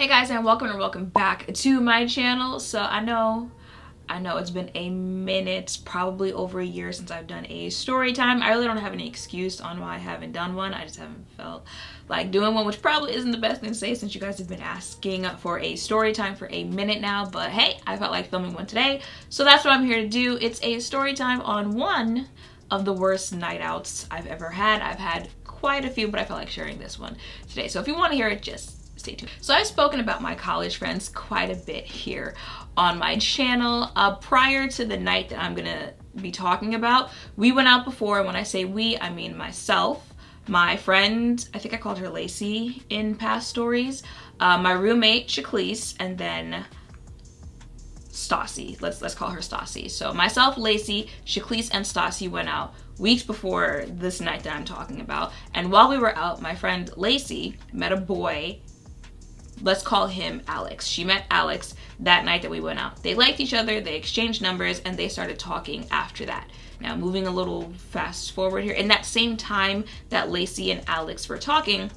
Hey guys, and welcome back to my channel. So I know it's been a minute, probably over a year since I've done a story time. I really don't have any excuse on why I haven't done one. I just haven't felt like doing one, which probably isn't the best thing to say since you guys have been asking for a story time for a minute now. But hey, I felt like filming one today, so that's what I'm here to do. It's a story time on one of the worst night outs I've ever had. I've had quite a few, but I felt like sharing this one today. So if you want to hear it, just stay tuned. So I've spoken about my college friends quite a bit here on my channel. Prior to the night that I'm gonna be talking about, we went out before, and when I say we, I mean myself, my friend, I think I called her Lacey in past stories, my roommate Shaclise, and then Stassi. Let's call her Stassi. So myself, Lacey, Shaclise, and Stassi went out weeks before this night that I'm talking about. And while we were out, my friend Lacey met a boy. Let's call him Alex. She met Alex that night that we went out. They liked each other, they exchanged numbers, and they started talking after that. Now, moving a little fast forward here, in that same time that Lacey and Alex were talking,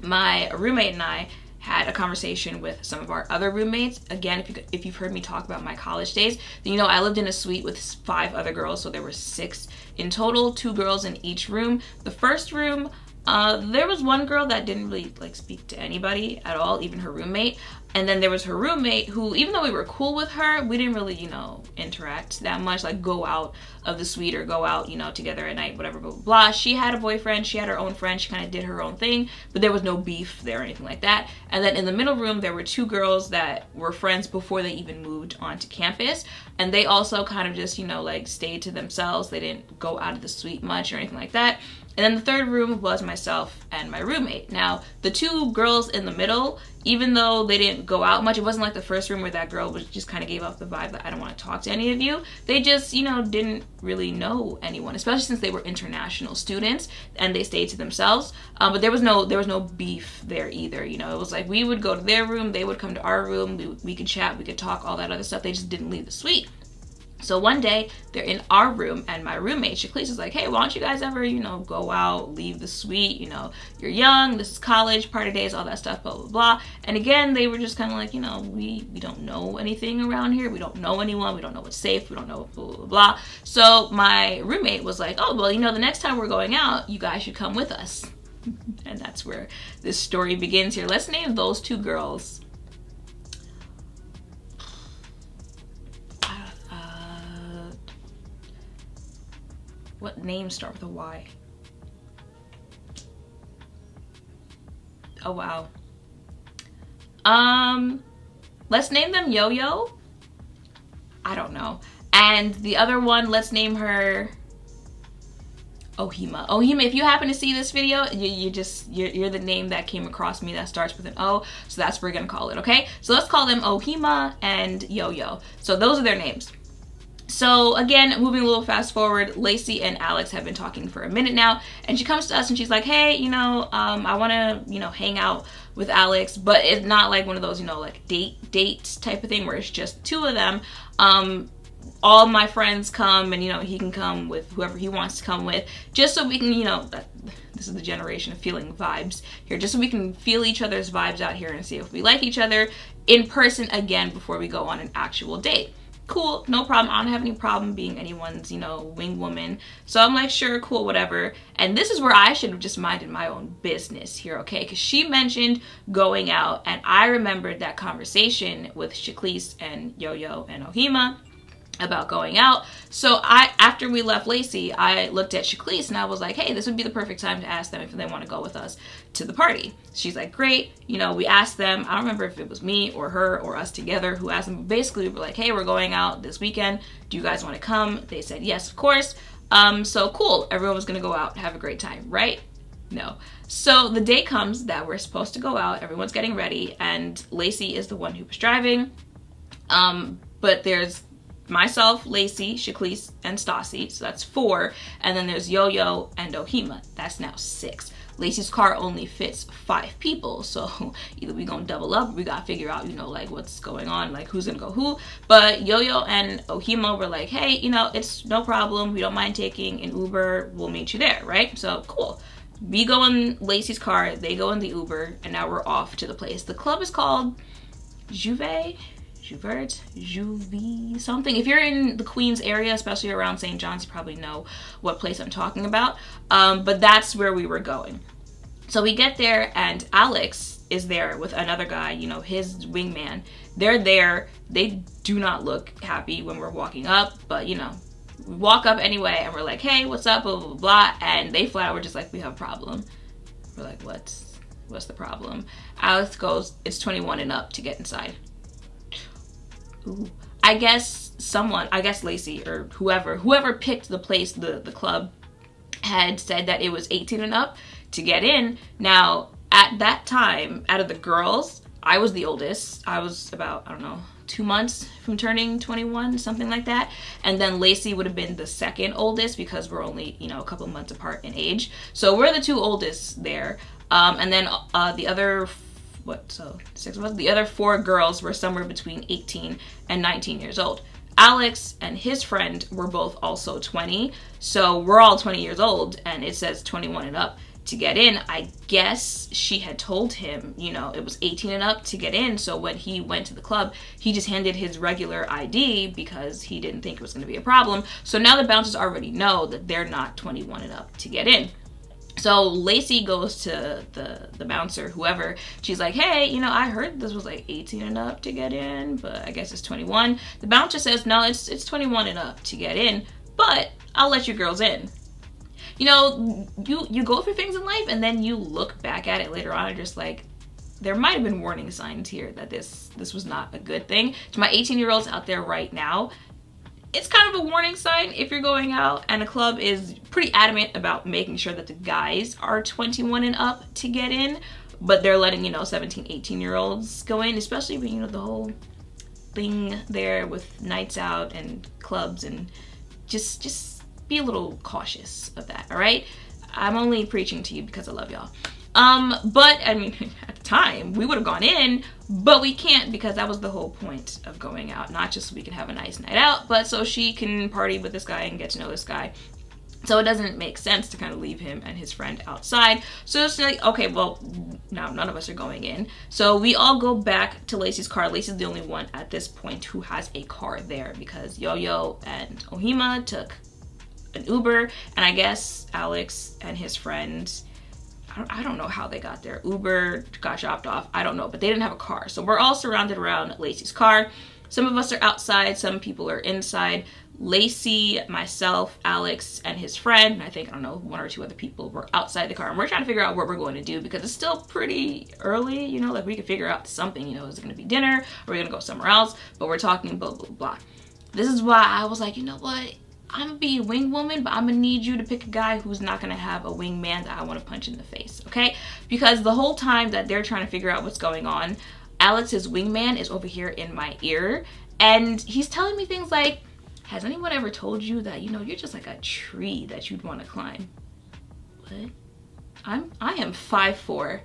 my roommate and I had a conversation with some of our other roommates. Again, if you've heard me talk about my college days, then you know I lived in a suite with 5 other girls, so there were 6 in total, 2 girls in each room. The first room, there was one girl that didn't really like speak to anybody at all, even her roommate. And then there was her roommate who, even though we were cool with her, we didn't really, you know, interact that much, like go out of the suite or go out, you know, together at night, whatever, blah, blah, blah. She had a boyfriend, she had her own friend, she kind of did her own thing, but there was no beef there or anything like that. And then in the middle room, there were 2 girls that were friends before they even moved onto campus. And they also kind of just, you know, like stayed to themselves. They didn't go out of the suite much or anything like that. And then the third room was myself and my roommate. Now, the 2 girls in the middle, even though they didn't go out much, it wasn't like the first room where that girl was just kind of gave off the vibe that I don't want to talk to any of you. They just, you know, didn't really know anyone, especially since they were international students and they stayed to themselves. But there was no beef there either. You know, it was like we would go to their room, they would come to our room, we could chat, we could talk, all that other stuff. They just didn't leave the suite. So one day they're in our room and my roommate Shaclise is like, hey, why don't you guys ever, you know, go out, leave the suite, you know, you're young, this is college, party days, all that stuff, blah, blah, blah. And again, they were just kind of like, you know, we don't know anything around here. We don't know anyone. We don't know what's safe. We don't know blah, blah, blah. So my roommate was like, oh, well, you know, the next time we're going out, you guys should come with us. And that's where this story begins here. Let's name those 2 girls. What names start with a Y? Oh, wow. Let's name them Yo-Yo. I don't know. And the other one, let's name her Ohima. Ohima, if you happen to see this video, you're the name that came across me that starts with an O, so that's what we're gonna call it, okay? So let's call them Ohima and Yo-Yo. So those are their names. So again, moving a little fast forward, Lacey and Alex have been talking for a minute now, and she comes to us and she's like, hey, you know, I want to, you know, hang out with Alex, but it's not like one of those, you know, like dates type of thing where it's just 2 of them. All my friends come, and, you know, he can come with whoever he wants to come with, just so we can, you know, this is the generation of feeling vibes here, just so we can feel each other's vibes out here and see if we like each other in person again before we go on an actual date. Cool, no problem. I don't have any problem being anyone's, you know, wing woman. So I'm like, sure, cool, whatever. And this is where I should have just minded my own business here, okay? Because she mentioned going out, and I remembered that conversation with Shaclise and Yo-Yo and Ohima about going out. So after we left Lacey, I looked at Shaclise and I was like, hey, this would be the perfect time to ask them if they want to go with us to the party. She's like, great. You know, we asked them. I don't remember if it was me or her or us together who asked them. But basically, we were like, hey, we're going out this weekend. Do you guys want to come? They said, yes, of course. So cool. Everyone was going to go out and have a great time, right? No. So the day comes that we're supposed to go out. Everyone's getting ready, and Lacey is the one who was driving. But there's myself, Lacey, Shaclise, and Stassi, so that's 4, and then there's Yo-Yo and Ohima. That's now 6. Lacey's car only fits 5 people, so either we gonna double up, or we gotta figure out, you know, like what's going on, like who's gonna go who. But Yo-Yo and Ohima were like, hey, you know, it's no problem, we don't mind taking an Uber, we'll meet you there, right? So cool. we go in Lacey's car, they go in the Uber, and now we're off to the place. The club is called Juve something. If you're in the Queens area, especially around St. John's, you probably know what place I'm talking about. But that's where we were going. So we get there, and Alex is there with another guy, you know, his wingman. They're there. They do not look happy when we're walking up, but you know, we walk up anyway, and we're like, hey, what's up, blah, blah, blah, blah. And they flat out were just like, we have a problem. We're like, what's the problem? Alex goes, it's 21 and up to get inside. Ooh. I guess Lacey or whoever picked the place, the club, had said that it was 18 and up to get in. Now, at that time, out of the girls, I was the oldest. I was about, I don't know, 2 months from turning 21, something like that. And then Lacey would have been the second oldest because we're only, you know, a couple months apart in age. So we're the two oldest there. And then the other, so 6 of us, the other 4 girls were somewhere between 18 and 19 years old. Alex and his friend were both also 20. So we're all 20 years old, and it says 21 and up to get in. I guess she had told him, you know, it was 18 and up to get in. So when he went to the club, he just handed his regular ID because he didn't think it was going to be a problem. So now the bouncers already know that they're not 21 and up to get in. So Lacey goes to the bouncer, whoever. She's like, hey, you know, I heard this was like 18 and up to get in, but I guess it's 21. The bouncer says, no, it's 21 and up to get in, but I'll let you girls in. You know, you go through things in life, and then you look back at it later on and just like, there might have been warning signs here that this was not a good thing. To my 18-year-olds out there right now, it's kind of a warning sign if you're going out and a club is pretty adamant about making sure that the guys are 21 and up to get in, but they're letting, you know, 17, 18-year-olds go in, especially when, you know, the whole thing there with nights out and clubs, and just be a little cautious of that, all right? I'm only preaching to you because I love y'all. But I mean, at the time we would have gone in, but we can't because that was the whole point of going out. Not just so we can have a nice night out, but so she can party with this guy and get to know this guy. So it doesn't make sense to kind of leave him and his friend outside. So it's like, okay, well, now none of us are going in. So we all go back to Lacey's car. Lacey's the only one at this point who has a car there because Yo-Yo and Ohima took an Uber, and I guess Alex and his friend, I don't know how they got there. Uber got dropped off, I don't know, but they didn't have a car. So we're all surrounded around Lacey's car. Some of us are outside, some people are inside. Lacey, myself, Alex, and his friend, and I think, I don't know, 1 or 2 other people were outside the car, and we're trying to figure out what we're going to do because it's still pretty early, you know, like we could figure out something, you know, is it gonna be dinner? Or are we gonna go somewhere else? But we're talking blah, blah, blah. This is why I was like, you know what? I'm gonna be a wing woman, but I'm gonna need you to pick a guy who's not gonna have a wingman that I wanna punch in the face, okay? Because the whole time that they're trying to figure out what's going on, Alex's wingman is over here in my ear, and he's telling me things like, has anyone ever told you that, you know, you're just like a tree that you'd wanna climb? What? I am 5'4".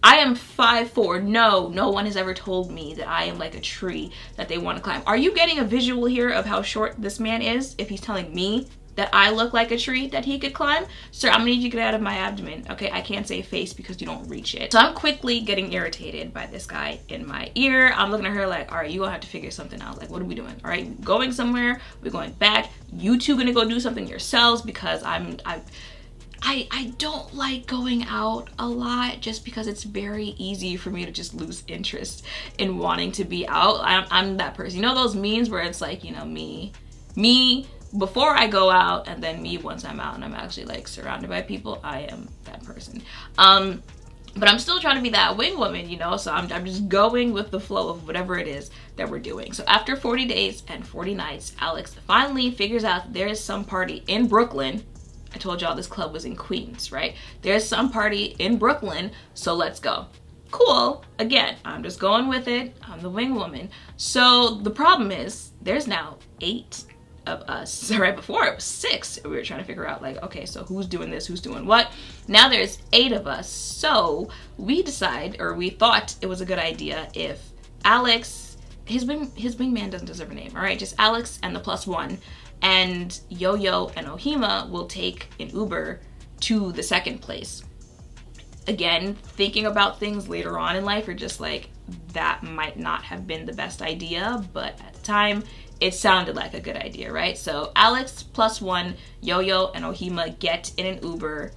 I am 5'4". No one has ever told me that I am like a tree that they want to climb. Are you getting a visual here of how short this man is if he's telling me that I look like a tree that he could climb? Sir, I'm gonna need you to get out of my abdomen, okay? I can't say face because you don't reach it. So I'm quickly getting irritated by this guy in my ear. I'm looking at her like, all right, you gonna have to figure something out. Like, what are we doing? All right, we're going somewhere, we're going back. You two gonna go do something yourselves because I don't like going out a lot just because it's very easy for me to just lose interest in wanting to be out. I'm that person. You know those memes where it's like, you know, me before I go out and then me once I'm out and I'm actually like surrounded by people? I am that person. But I'm still trying to be that wing woman, you know, so I'm just going with the flow of whatever it is that we're doing. So after 40 days and 40 nights, Alex finally figures out there is some party in Brooklyn. I told y'all this club was in Queens, right? There's some party in Brooklyn, so let's go. Cool. Again, I'm just going with it. I'm the wing woman. So the problem is there's now 8 of us. Right before it was 6. We were trying to figure out like, okay, so who's doing this, who's doing what? Now there's 8 of us. So we decide, or we thought it was a good idea if Alex, his wingman doesn't deserve a name, all right? Just Alex and the +1. And Yo-Yo and Ohima will take an Uber to the second place. Again, thinking about things later on in life, you're just like, that might not have been the best idea, but at the time, it sounded like a good idea, right? So Alex +1, Yo-Yo, and Ohima get in an Uber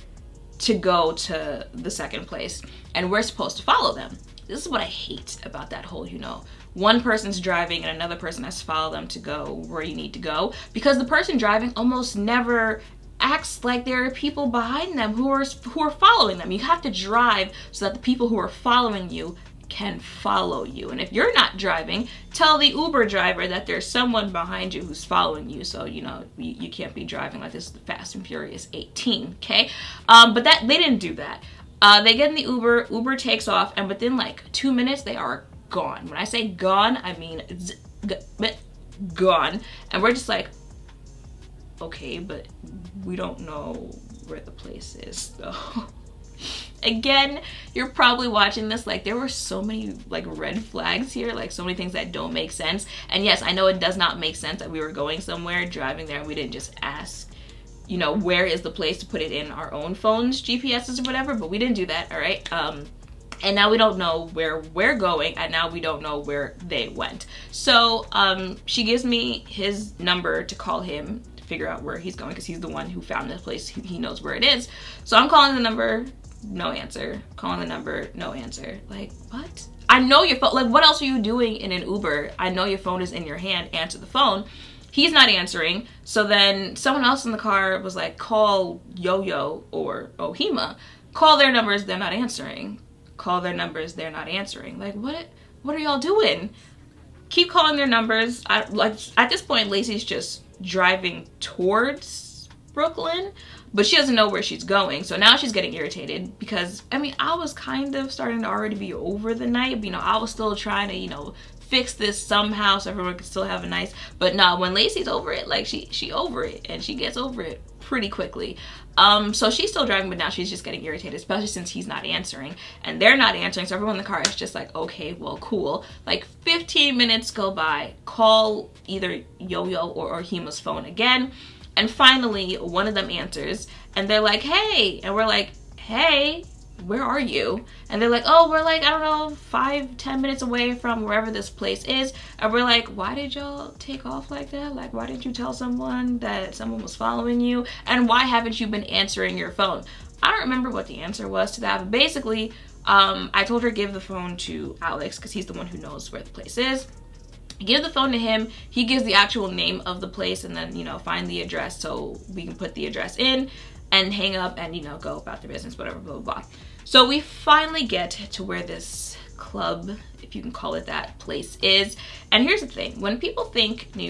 to go to the second place, and we're supposed to follow them. This is what I hate about that whole, you know, one person's driving and another person has to follow them to go where you need to go, because the person driving almost never acts like there are people behind them who are following them. You have to drive so that the people who are following you can follow you. And if you're not driving, tell the Uber driver that there's someone behind you who's following you, so you know you can't be driving like this is the Fast and Furious 18, okay? But that they didn't do that. They get in the Uber takes off, and within like 2 minutes they are gone. When I say gone, I mean gone. And we're just like, okay, but we don't know where the place is though. Again, you're probably watching this like there were so many like red flags here, like so many things that don't make sense. And yes, I know it does not make sense that we were going somewhere, driving there, and we didn't just ask, you know, where is the place, to put it in our own phones, GPSs or whatever, but we didn't do that, all right? And now we don't know where we're going, and now we don't know where they went. So she gives me his number to call him to figure out where he's going, because he's the one who found this place. He knows where it is. So I'm calling the number, no answer. Calling the number, no answer. Like, what? I know your phone. Like, what else are you doing in an Uber? I know your phone is in your hand. Answer the phone. He's not answering. So then someone else in the car was like, call Yo-Yo or Ohima. Call their numbers, they're not answering. Call their numbers, they're not answering. Like, what are y'all doing? Keep calling their numbers. Like, at this point, Lacey's just driving towards Brooklyn, but she doesn't know where she's going. So now she's getting irritated because, I mean, I was kind of starting to already be over the night. But, you know, I was still trying to, you know, fix this somehow so everyone could still have a nice, but no, when Lacey's over it, like she over it, and she gets over it pretty quickly. So she's still driving, but now she's just getting irritated, especially since he's not answering and they're not answering. So everyone in the car is just like, okay, well, cool. Like 15 minutes go by, call either Yo-Yo or Ohima's phone again, and finally one of them answers, and they're like, hey, and we're like, hey, where are you? And they're like, oh, we're like, I don't know, 5-10 minutes away from wherever this place is. And we're like, why did y'all take off like that? Like, why didn't you tell someone that someone was following you? And why haven't you been answering your phone? I don't remember what the answer was to that, but basically I told her give the phone to Alex because he's the one who knows where the place is. Give the phone to him. He gives the actual name of the place, and then, you know, find the address so we can put the address in and hang up and, you know, go about their business, whatever, blah, blah, blah. So we finally get to where this club, if you can call it that, place is. And here's the thing. When people think New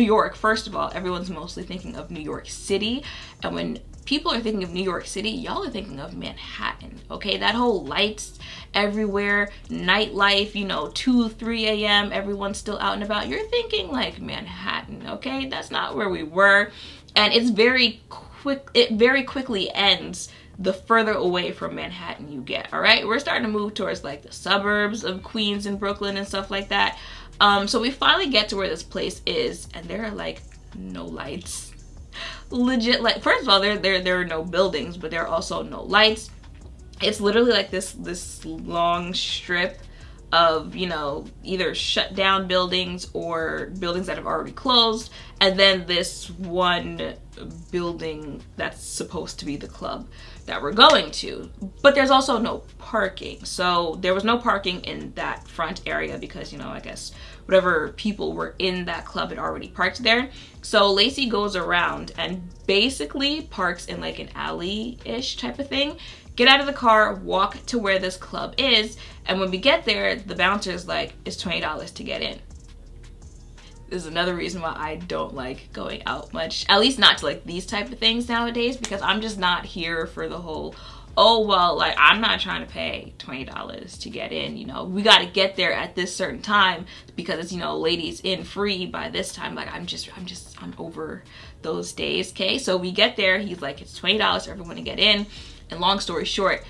York, first of all, everyone's mostly thinking of New York City. And when people are thinking of New York City, y'all are thinking of Manhattan, okay? That whole lights everywhere, nightlife, you know, 2-3 a.m., everyone's still out and about. You're thinking like Manhattan, okay? That's not where we were. And it's very quickly ends the further away from Manhattan you get, all right? We're starting to move towards like the suburbs of Queens and Brooklyn and stuff like that. So we finally get to where this place is, and there are like no lights. Legit, like, first of all, there are no buildings, but there are also no lights. It's literally like this long strip of, you know, either shut down buildings or buildings that have already closed, and then this one building that's supposed to be the club that we're going to. But there's also no parking. So there was no parking in that front area because, you know, I guess whatever people were in that club had already parked there. So Lacey goes around and basically parks in like an alley-ish type of thing. Get out of the car, walk to where this club is, and when we get there, the bouncer's like, it's $20 to get in. This is another reason why I don't like going out much, at least not to like these type of things nowadays, because I'm just not here for the whole, oh, well, like, I'm not trying to pay $20 to get in, you know, we got to get there at this certain time because it's, you know, ladies in free by this time. Like, I'm over those days, okay? So we get there, he's like, it's $20 for everyone to get in. And long story short,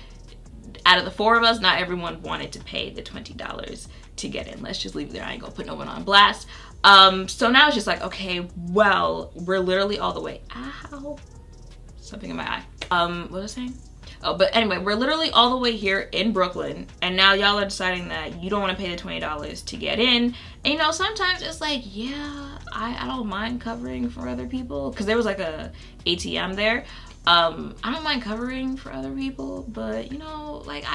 out of the four of us, not everyone wanted to pay the $20 to get in. Let's just leave it there. I ain't gonna put no one on blast. So now it's just like, okay, well, we're literally all the way something in my eye. What was I saying? Oh, but anyway, we're literally all the way here in Brooklyn, and now y'all are deciding that you don't want to pay the $20 to get in. And you know, sometimes it's like, yeah, I don't mind covering for other people, because there was like a ATM there. I don't mind covering for other people, but you know, like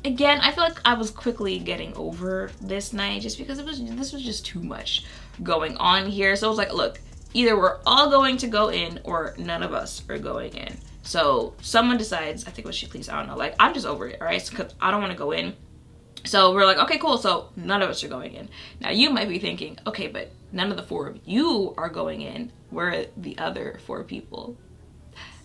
again, I feel like I was quickly getting over this night just because this was just too much going on here. So I was like, look, either we're all going to go in or none of us are going in. So someone decides, I think it was Shaklees, I don't know, like I'm just over it, all right? Because I don't want to go in. So we're like, okay, cool. So none of us are going in. Now you might be thinking, okay, but none of the 4 of you are going in. Where are the other 4 people?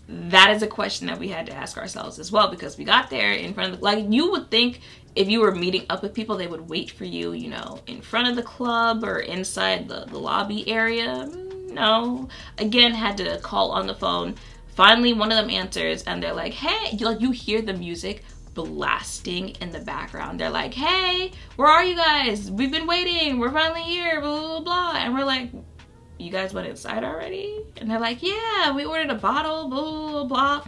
That is a question that we had to ask ourselves as well, because we got there in front of the, like you would think if you were meeting up with people, they would wait for you, you know, in front of the club or inside the lobby area. No. Again, had to call on the phone. Finally, one of them answers and they're like, hey, you hear the music blasting in the background. They're like, hey, where are you guys? We've been waiting. We're finally here, blah, blah, blah. And we're like, you guys went inside already? And they're like, yeah, we ordered a bottle, blah, blah, blah.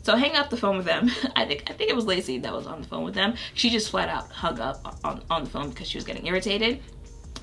So hang up the phone with them. I think it was Lacey that was on the phone with them. She just flat out hung up on the phone because she was getting irritated.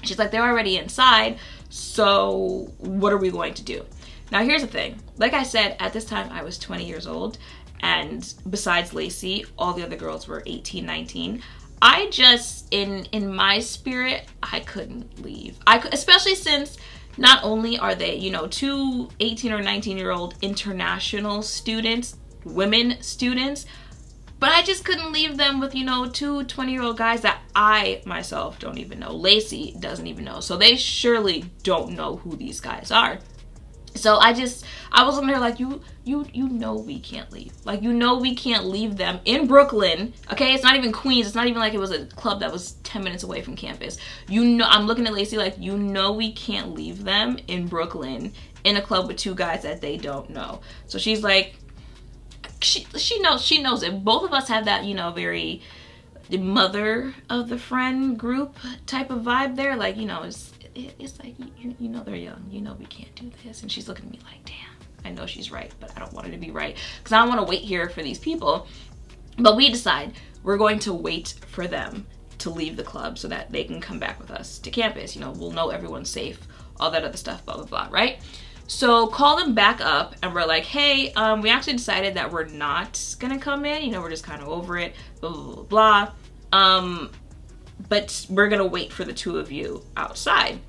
She's like, they're already inside, so what are we going to do? Now here's the thing. Like I said, at this time I was 20 years old, and besides Lacey, all the other girls were 18, 19. I just, in my spirit, I couldn't leave. Especially since not only are they, you know, 2 18 or 19-year-old international students, women students, but I just couldn't leave them with, you know, 2 20-year-old guys that I myself don't even know. Lacey doesn't even know. So they surely don't know who these guys are. So I was looking at her like, you know we can't leave. Like, you know we can't leave them in Brooklyn, okay? It's not even Queens. It's not even like it was a club that was 10 minutes away from campus. You know, I'm looking at Lacey like, you know we can't leave them in Brooklyn in a club with 2 guys that they don't know. So she's like, she knows it. Both of us have that, you know, very mother of the friend group type of vibe there. Like, you know, it's like, you know they're young, you know we can't do this. And she's looking at me like, damn, I know she's right, but I don't want her to be right because I don't want to wait here for these people. But we decide we're going to wait for them to leave the club so that they can come back with us to campus. You know, we'll know everyone's safe, all that other stuff, blah, blah, blah, right? So call them back up and we're like, hey, we actually decided that we're not gonna come in, you know, we're just kind of over it, blah, blah, blah, blah. But we're gonna wait for the 2 of you outside.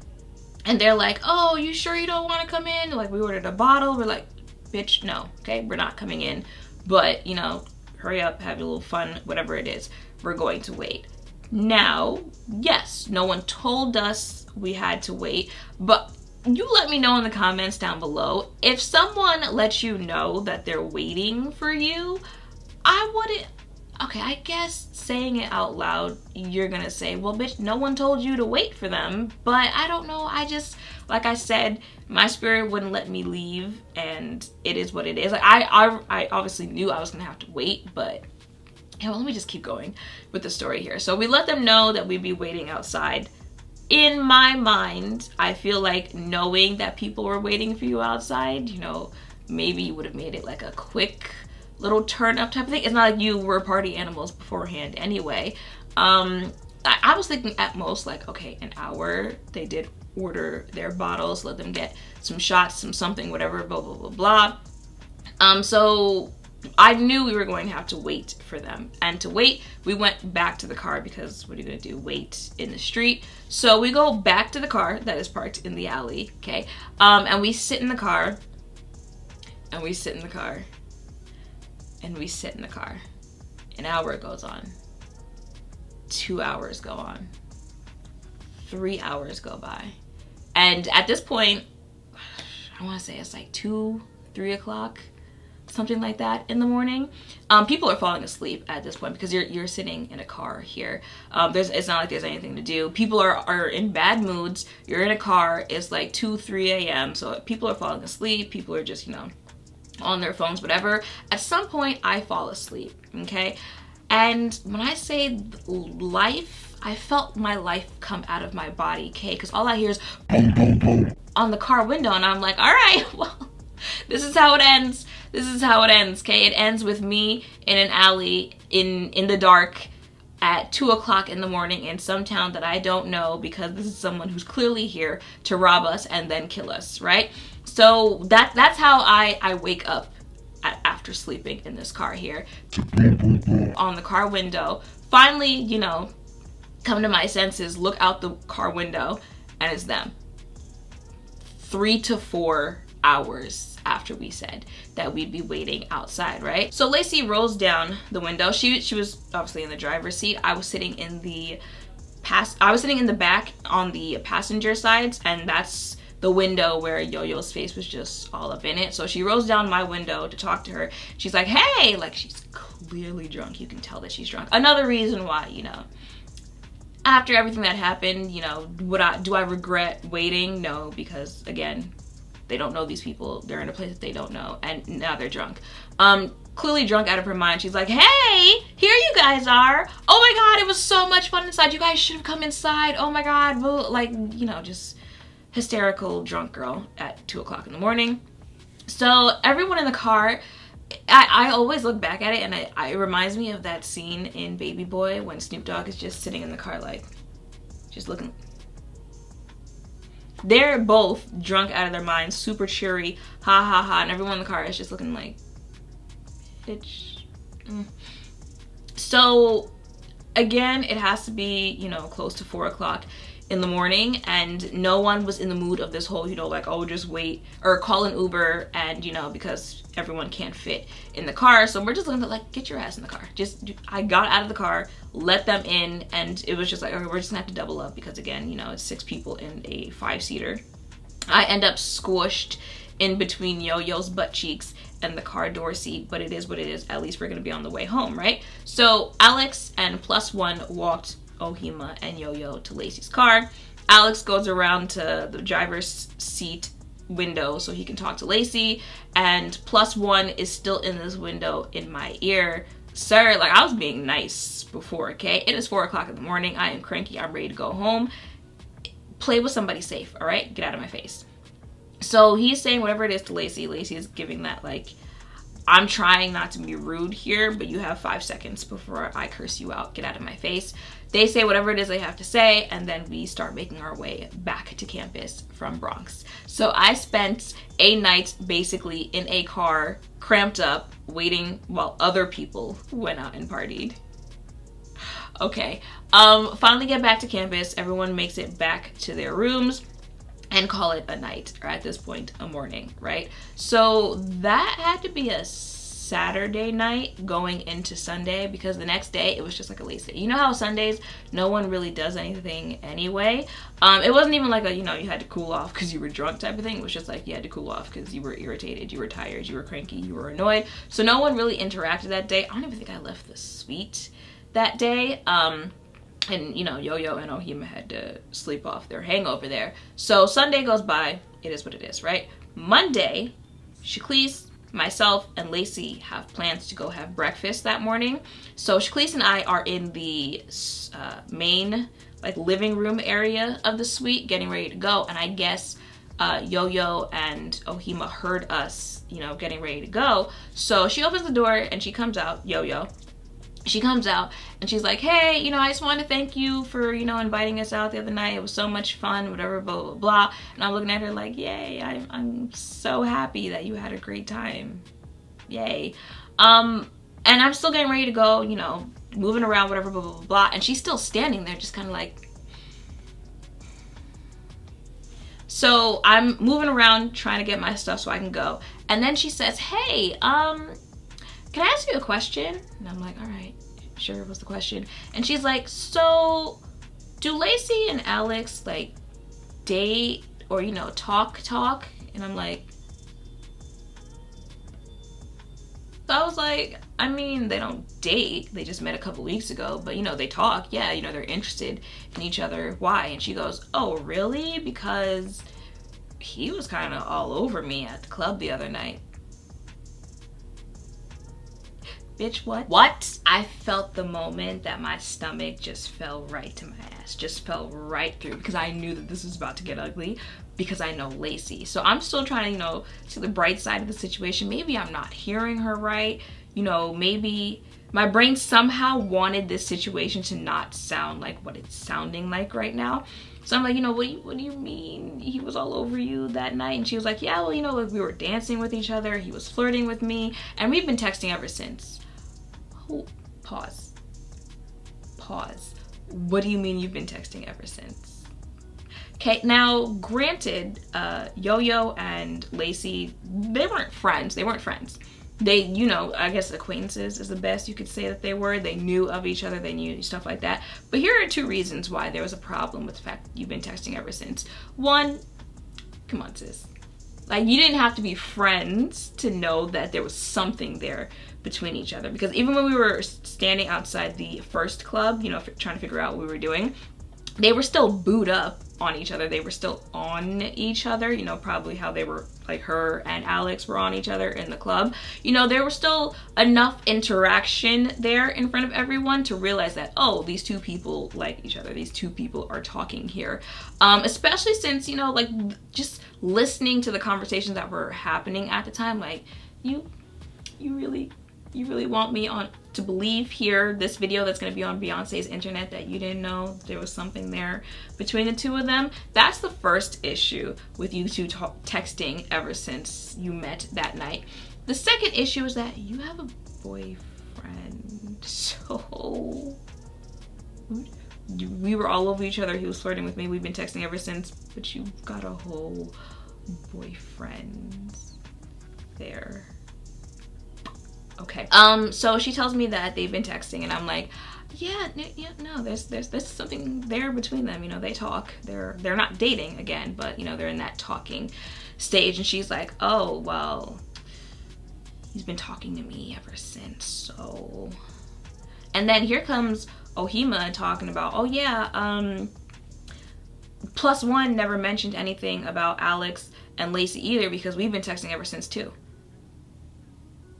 And they're like, oh, you sure you don't want to come in? Like, we ordered a bottle. We're like, bitch, no, okay, we're not coming in. But, you know, hurry up, have a little fun, whatever it is. We're going to wait. Now, yes, no one told us we had to wait, but you let me know in the comments down below. If someone lets you know that they're waiting for you, I wouldn't, okay, I guess saying it out loud, you're gonna say, well, bitch, no one told you to wait for them. But I don't know, I just, like I said, my spirit wouldn't let me leave, and it is what it is. Like, I obviously knew I was gonna have to wait, but you know, let me just keep going with the story here. So we let them know that we'd be waiting outside. In my mind, I feel like knowing that people were waiting for you outside, you know, maybe you would have made it like a quick little turn up type of thing. It's not like you were party animals beforehand anyway. I was thinking at most like, okay, an hour. They did order their bottles, let them get some shots, some something, whatever, blah, blah, blah, blah. So I knew we were going to have to wait for them. And to wait, we went back to the car because what are you gonna do, wait in the street? So we go back to the car that is parked in the alley, okay? And we sit in the car, and we sit in the car, and we sit in the car. An hour goes on. 2 hours go on. 3 hours go by. And at this point, I wanna say it's like 2, 3 o'clock, something like that in the morning. People are falling asleep at this point because you're sitting in a car here. It's not like there's anything to do. People are in bad moods. You're in a car. It's like 2, 3 a.m. So people are falling asleep. People are just, you know, on their phones, whatever. At some point, I fall asleep, okay? And when I say life, I felt my life come out of my body, okay? Because all I hear is on the car window, and I'm like, all right, well, this is how it ends. This is how it ends, okay? It ends with me in an alley in the dark at 2 o'clock in the morning in some town that I don't know, because this is someone who's clearly here to rob us and then kill us, right? So that's how I wake up after sleeping in this car here. On the car window, finally, you know, come to my senses, look out the car window, and it's them. 3 to 4 hours after we said that we'd be waiting outside, right? So Lacey rolls down the window. She was obviously in the driver's seat. I was sitting in the back on the passenger sides, and that's the window where Yo-Yo's face was just all up in it. So she rolls down my window to talk to her. She's like, hey, like, she's clearly drunk. You can tell that she's drunk. Another reason why, you know, after everything that happened, you know, do I regret waiting? No, because again, they don't know these people. They're in a place that they don't know, and now they're drunk. Clearly drunk out of her mind. She's like, hey, here you guys are. Oh my God, it was so much fun inside. You guys should have come inside. Oh my God, like, you know, just hysterical drunk girl at 2 o'clock in the morning. So everyone in the car, I always look back at it, and it reminds me of that scene in Baby Boy when Snoop Dogg is just sitting in the car, like, just looking. They're both drunk out of their minds, super cheery, ha ha ha, and everyone in the car is just looking like, bitch. So again, it has to be, you know, close to 4 o'clock in the morning, and no one was in the mood of this whole, you know, like, oh, just wait or call an Uber, and, you know, because everyone can't fit in the car. So we're just looking at, like, get your ass in the car. I got out of the car, let them in, and it was just like, okay, we're just gonna have to double up, because again, you know, it's 6 people in a 5-seater. I end up squished in between Yo-Yo's butt cheeks and the car door seat, but it is what it is. At least we're gonna be on the way home, right? So Alex and +1 walked Ohima and Yo-Yo to Lacey's car. Alex goes around to the driver's seat window so he can talk to Lacey, and +1 is still in this window in my ear. Sir, like, I was being nice before, okay? It is 4 o'clock in the morning. I am cranky. I'm ready to go home. Play with somebody safe, all right? Get out of my face. So he's saying whatever it is to Lacey. Lacey is giving that, like, I'm trying not to be rude here, but you have 5 seconds before I curse you out. Get out of my face. They say whatever it is they have to say, and then we start making our way back to campus from Bronx. So I spent a night basically in a car, cramped up, waiting while other people went out and partied. Okay, finally get back to campus. Everyone makes it back to their rooms and call it a night, or at this point, a morning, right? So that had to be a Saturday night going into Sunday, because the next day it was just like a lazy day. You know how Sundays no one really does anything anyway. It wasn't even like a, you know, you had to cool off because you were drunk type of thing. It was just like you had to cool off because you were irritated, you were tired, you were cranky, you were annoyed. So no one really interacted that day. I don't even think I left the suite that day. And you know, Yo-Yo and Ohima had to sleep off their hangover there. So Sunday goes by, it is what it is, right? Monday, Shaklees, myself, and Lacey have plans to go have breakfast that morning. So Shaklees and I are in the main, like, living room area of the suite getting ready to go. And I guess Yo-Yo and Ohima heard us, you know, getting ready to go. So she opens the door and she comes out, Yo-Yo. She comes out and she's like, hey, you know, I just wanted to thank you for, you know, inviting us out the other night. It was so much fun, whatever, blah, blah, blah. And I'm looking at her like, yay, I'm so happy that you had a great time. Yay. And I'm still getting ready to go, you know, moving around, whatever, blah, blah, blah, blah. And she's still standing there just kind of like. So I'm moving around trying to get my stuff so I can go. And then she says, hey, can I ask you a question? And I'm like, all right, sure, what's the question? And she's like, so do Lacey and Alex, like, date or, you know, talk? And I'm like, so I was like, I mean, they don't date. They just met a couple weeks ago, but, you know, they talk. Yeah, you know, they're interested in each other. Why? And she goes, oh, really? Because he was kind of all over me at the club the other night. Bitch, what? What? I felt the moment that my stomach just fell right to my ass. Just fell right through, because I knew that this was about to get ugly. because I know Lacey. So I'm still trying to, you know, see the bright side of the situation. Maybe I'm not hearing her right. You know, maybe my brain somehow wanted this situation to not sound like what it's sounding like right now. So I'm like, you know, what do you mean he was all over you that night? And she was like, yeah, well, you know, like we were dancing with each other. He was flirting with me. And we've been texting ever since. Oh, pause. What do you mean you've been texting ever since? Okay, now granted, Yo-Yo and Lacey, they weren't friends. They, you know, I guess acquaintances is the best you could say that they were. They knew of each other, they knew stuff like that. But here are 2 reasons why there was a problem with the fact you've been texting ever since. 1, come on, sis. Like, you didn't have to be friends to know that there was something there between each other. Because even when we were standing outside the first club, you know, trying to figure out what we were doing, they were still booed up on each other. They were still on each other, you know, probably how they were, like her and Alex were on each other in the club. You know, there was still enough interaction there in front of everyone to realize that, oh, these 2 people like each other. These 2 people are talking here. Especially since, you know, like just listening to the conversations that were happening at the time, like you really want me to believe here, this video that's going to be on Beyonce's internet, that you didn't know there was something there between the 2 of them? That's the first issue with you 2 texting ever since you met that night. The second issue is that you have a boyfriend. So we were all over each other. He was flirting with me. We've been texting ever since, but you've got a whole boyfriend there. Okay. So she tells me that they've been texting, and I'm like, yeah, no, there's something there between them. You know, they talk. They're not dating again, but you know, they're in that talking stage. And she's like, oh, well, he's been talking to me ever since. So, and then here comes Ohima talking about, oh yeah, +1 never mentioned anything about Alex and Lacey either, because we've been texting ever since too.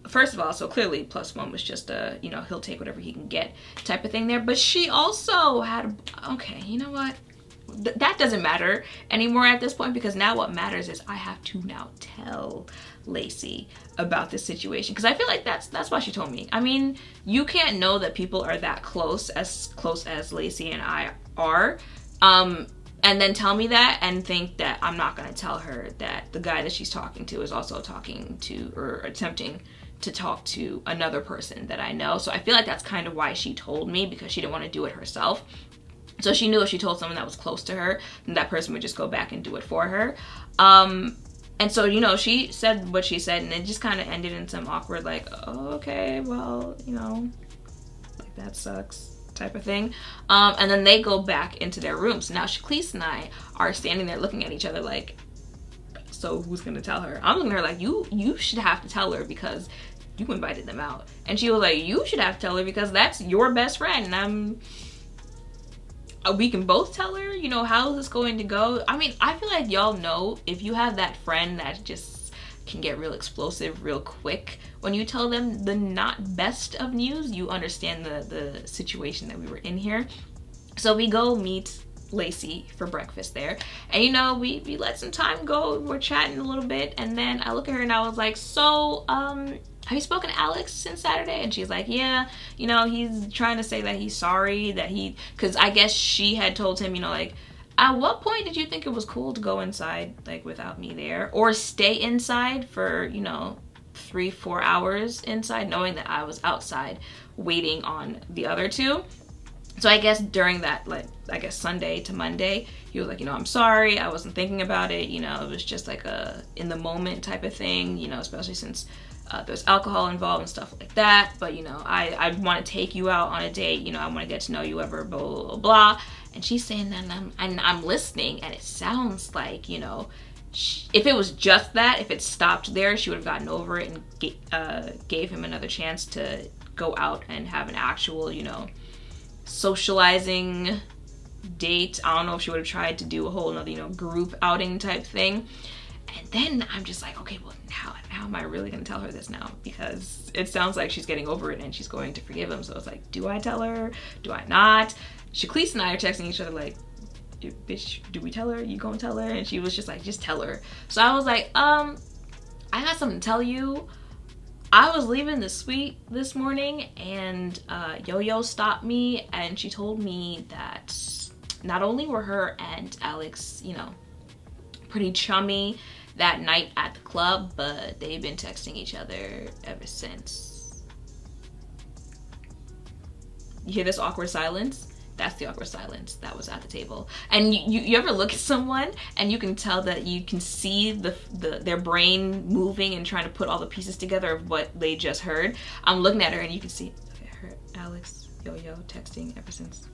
First of all, so clearly +1 was just a, you know, he'll take whatever he can get type of thing there. But she also had, okay, you know what? That doesn't matter anymore at this point, because now what matters is I have to now tell Lacey about this situation. Because I feel like that's why she told me. I mean, you can't know that people are that close as Lacey and I are, and then tell me that and think that I'm not gonna tell her that the guy that she's talking to is also talking to, or attempting to talk to, another person that I know. So I feel like that's kind of why she told me, because she didn't want to do it herself. So she knew if she told someone that was close to her, then that person would just go back and do it for her. And so, you know, she said what she said, and it just kind of ended in some awkward, like, oh, okay, well, you know, like, that sucks type of thing. And then they go back into their rooms. Now Shakleese and I are standing there looking at each other like, so who's gonna tell her? I'm looking at her like, you should have to tell her because you invited them out. And she was like, you should have to tell her because that's your best friend. And we can both tell her, you know, how is this going to go? I mean, I feel like y'all know, if you have that friend that just can get real explosive real quick, when you tell them the not best of news, you understand the situation that we were in here. So we go meet Lacey for breakfast there, and you know, we let some time go. We're chatting a little bit, and then I look at her and I was like, so have you spoken to Alex since Saturday? And she's like, yeah, you know, he's trying to say that he's sorry that because I guess she had told him, you know, like, at what point did you think it was cool to go inside like without me there, or stay inside for, you know, 3-4 hours inside, knowing that I was outside waiting on the other 2? So I guess during that, like, I guess Sunday to Monday, he was like, you know, I'm sorry, I wasn't thinking about it, you know, it was just like a in the moment type of thing, you know, especially since there's alcohol involved and stuff like that. But, you know, I want to take you out on a date, you know, I want to get to know you, ever, blah, blah, blah, blah. And she's saying that, and I'm listening, and it sounds like, you know, if it was just that, if it stopped there, she would have gotten over it and gave him another chance to go out and have an actual, you know, socializing date. I don't know if she would have tried to do a whole another, you know, group outing type thing. And then I'm just like, okay, well, how am I really gonna tell her this now? Because it sounds like she's getting over it and she's going to forgive him. So it's like, do I tell her? Do I not? Shakleese and I are texting each other like, bitch, do we tell her? You gonna tell her? And she was just like, just tell her. So I was like, I got something to tell you. I was leaving the suite this morning and Yo-Yo stopped me and she told me that not only were her and Alex, you know, pretty chummy that night at the club, but they've been texting each other ever since. You hear this awkward silence? That's the awkward silence that was at the table. And you ever look at someone and you can tell that you can see their brain moving and trying to put all the pieces together of what they just heard. I'm looking at her and you can see, okay, her, Alex, Yo-Yo texting ever since.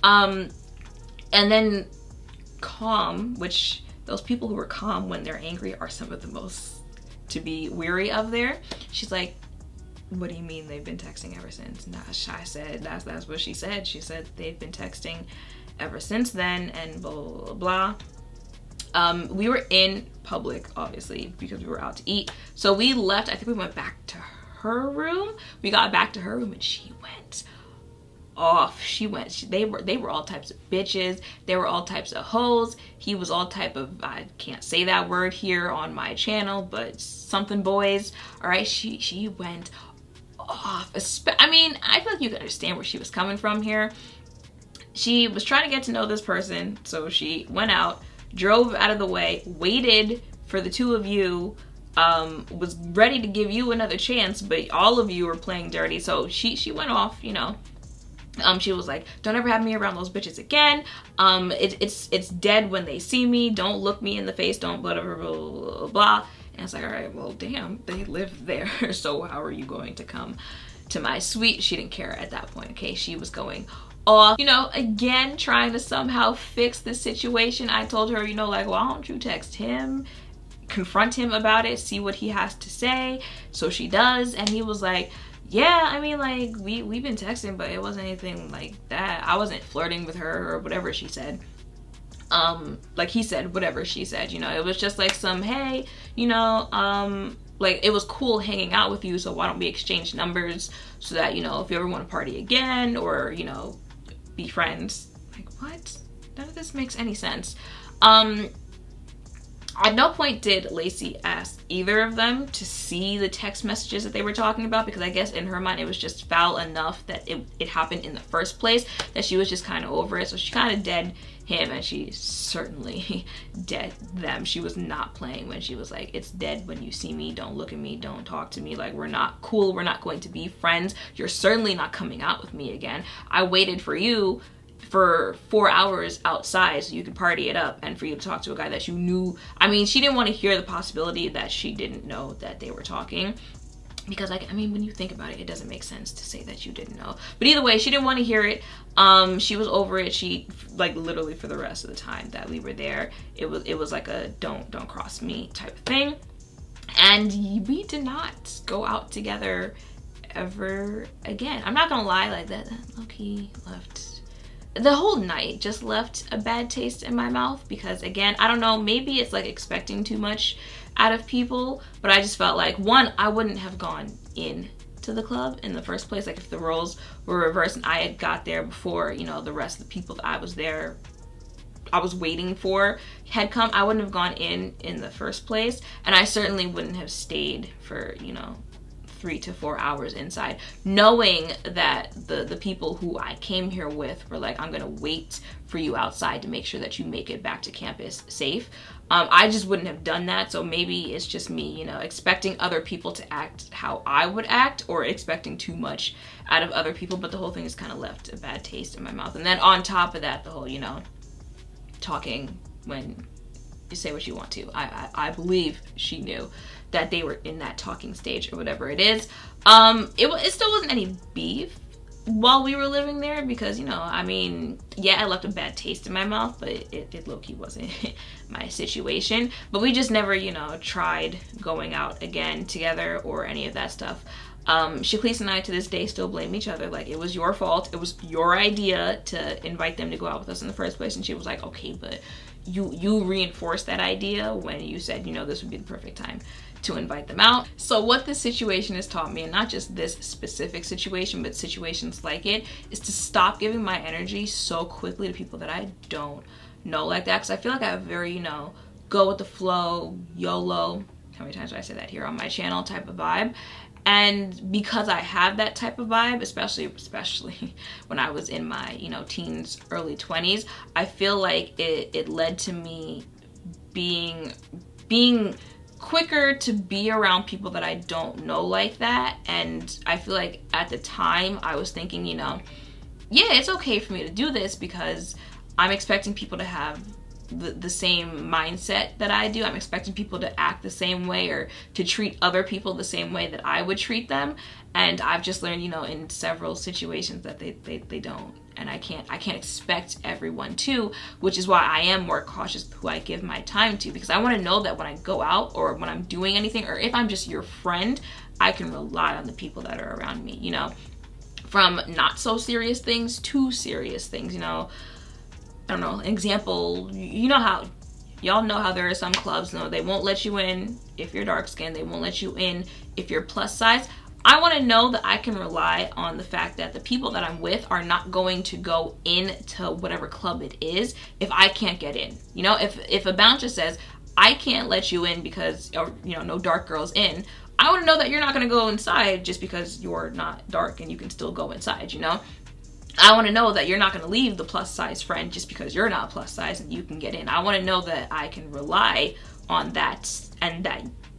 And then calm, which those people who are calm when they're angry are some of the most to be weary of there. She's like, what do you mean they've been texting ever since? Nah, I said, that's what she said. She said they've been texting ever since then and blah, blah, blah, blah. We were in public, obviously, because we were out to eat. So we left, I think we went back to her room. We got back to her room and she went off. They were all types of bitches. They were all types of hoes. He was all type of, I can't say that word here on my channel, but something boys. All right, she went off. I mean, I feel like you can understand where she was coming from here. She was trying to get to know this person, so she went out, drove out of the way, waited for the two of you, was ready to give you another chance, but all of you were playing dirty, so she went off, you know. She was like, don't ever have me around those bitches again. It's dead when they see me. Don't look me in the face. Don't whatever, blah, blah, blah, blah. And it's like, all right, well, damn, they live there. So how are you going to come to my suite? She didn't care at that point, okay? She was going off, you know, again, trying to somehow fix the situation. I told her, you know, like, why don't you text him, confront him about it, see what he has to say. So she does, and he was like, yeah, I mean, like, we've been texting, but it wasn't anything like that. I wasn't flirting with her or whatever she said. Like he said, whatever she said, you know, it was just like some, hey, you know, like, it was cool hanging out with you, so why don't we exchange numbers so that, you know, if you ever want to party again or, you know, be friends. Like, what? None of this makes any sense. At no point did Lacey ask either of them to see the text messages that they were talking about, because I guess in her mind it was just foul enough that it happened in the first place, that she was just kind of over it. So she kind of dead him, and she certainly dead them. She was not playing when she was like, it's dead when you see me, don't look at me, don't talk to me, like, we're not cool, we're not going to be friends, you're certainly not coming out with me again. I waited for you for 4 hours outside so you could party it up and for you to talk to a guy that you knew. I mean, she didn't want to hear the possibility that she didn't know that they were talking, because, like, I mean, when you think about it, it doesn't make sense to say that you didn't know. But either way, she didn't want to hear it. She was over it. She, like, literally for the rest of the time that we were there, it was like a don't cross me type of thing. And we did not go out together ever again. I'm not gonna lie, like, that low-key left, the whole night just left a bad taste in my mouth, because, again, I don't know, maybe it's like expecting too much out of people, but I just felt like, one, I wouldn't have gone in to the club in the first place. Like, if the roles were reversed and I had got there before, you know, the rest of the people that I was waiting for had come, I wouldn't have gone in the first place, and I certainly wouldn't have stayed for, you know, 3 to 4 hours inside, knowing that the people who I came here with were like, I'm gonna wait for you outside to make sure that you make it back to campus safe. I just wouldn't have done that. So maybe it's just me, you know, expecting other people to act how I would act, or expecting too much out of other people. But the whole thing has kind of left a bad taste in my mouth. And then on top of that, the whole, you know, talking when you say what you want to. I believe she knew that they were in that talking stage or whatever it is. It still wasn't any beef while we were living there, because, you know, I mean, yeah, I left a bad taste in my mouth, but it low-key wasn't my situation. But we just never, you know, tried going out again together or any of that stuff. Shaklees and I to this day still blame each other. Like, it was your fault, it was your idea to invite them to go out with us in the first place. And she was like, okay, but you reinforced that idea when you said, you know, this would be the perfect time to invite them out. So what this situation has taught me, and not just this specific situation, but situations like it, is to stop giving my energy so quickly to people that I don't know like that. Because I feel like I have a very, you know, go with the flow, YOLO, how many times do I say that here on my channel, type of vibe. And because I have that type of vibe, especially when I was in my, you know, teens, early 20s, I feel like it led to me being quicker to be around people that I don't know like that. And I feel like at the time I was thinking, you know, yeah, it's okay for me to do this because I'm expecting people to have the same mindset that I do. I'm expecting people to act the same way or to treat other people the same way that I would treat them. And I've just learned, you know, in several situations that they don't. And I can't expect everyone to, which is why I am more cautious with who I give my time to, because I want to know that when I go out or when I'm doing anything, or if I'm just your friend, I can rely on the people that are around me, you know, from not so serious things to serious things, you know. I don't know, example, you know how, y'all know how there are some clubs, no, they won't let you in if you're dark skinned, they won't let you in if you're plus size. I want to know that I can rely on the fact that the people that I'm with are not going to go into whatever club it is if I can't get in. You know, if a bouncer says, I can't let you in because, or, you know, no dark girls in, I want to know that you're not going to go inside just because you're not dark and you can still go inside, you know? I want to know that you're not going to leave the plus size friend just because you're not plus size and you can get in. I want to know that I can rely on that, and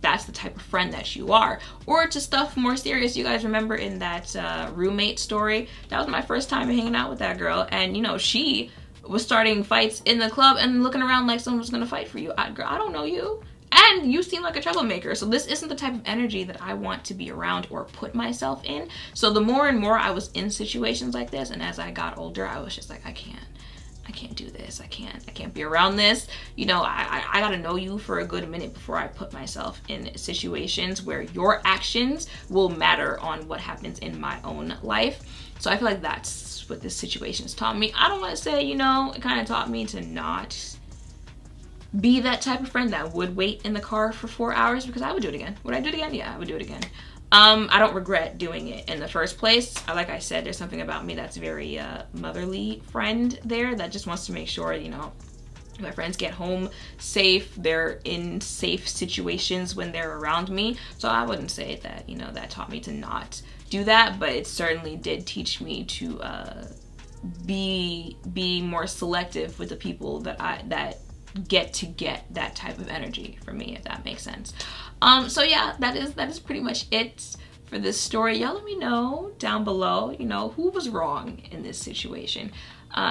that's the type of friend that you are. Or to stuff more serious. You guys remember in that roommate story? That was my first time hanging out with that girl, and you know, she was starting fights in the club and looking around like someone was going to fight for you. Girl, I don't know you. And you seem like a troublemaker. So this isn't the type of energy that I want to be around or put myself in. So the more and more I was in situations like this, and as I got older, I was just like, I can't do this. I can't be around this. You know, I gotta know you for a good minute before I put myself in situations where your actions will matter on what happens in my own life. So I feel like that's what this situation has taught me. I don't want to say, you know, it kind of taught me to not be that type of friend that would wait in the car for 4 hours, because I would do it again. Would I do it again? Yeah, I would do it again. I don't regret doing it in the first place. Like I said, there's something about me that's very motherly friend there that just wants to make sure, you know, my friends get home safe, they're in safe situations when they're around me. So I wouldn't say that, you know, that taught me to not do that, but it certainly did teach me to be more selective with the people that get that type of energy from me, if that makes sense. So yeah, that is pretty much it for this story. Y'all let me know down below, you know, who was wrong in this situation.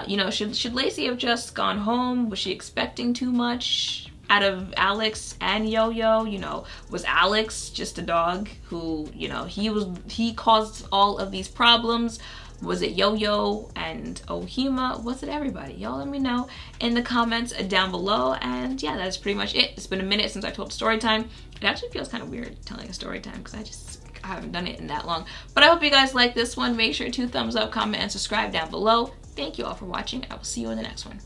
You know, should Lacey have just gone home? Was she expecting too much out of Alex and Yo-Yo? You know, was Alex just a dog who, you know, he caused all of these problems? Was it Yo-Yo and Ohima? Was it everybody? Y'all let me know in the comments down below. And yeah, that's pretty much it. It's been a minute since I told a story time. It actually feels kind of weird telling a story time because I haven't done it in that long. But I hope you guys like this one. Make sure to thumbs up, comment, and subscribe down below. Thank you all for watching. I will see you in the next one.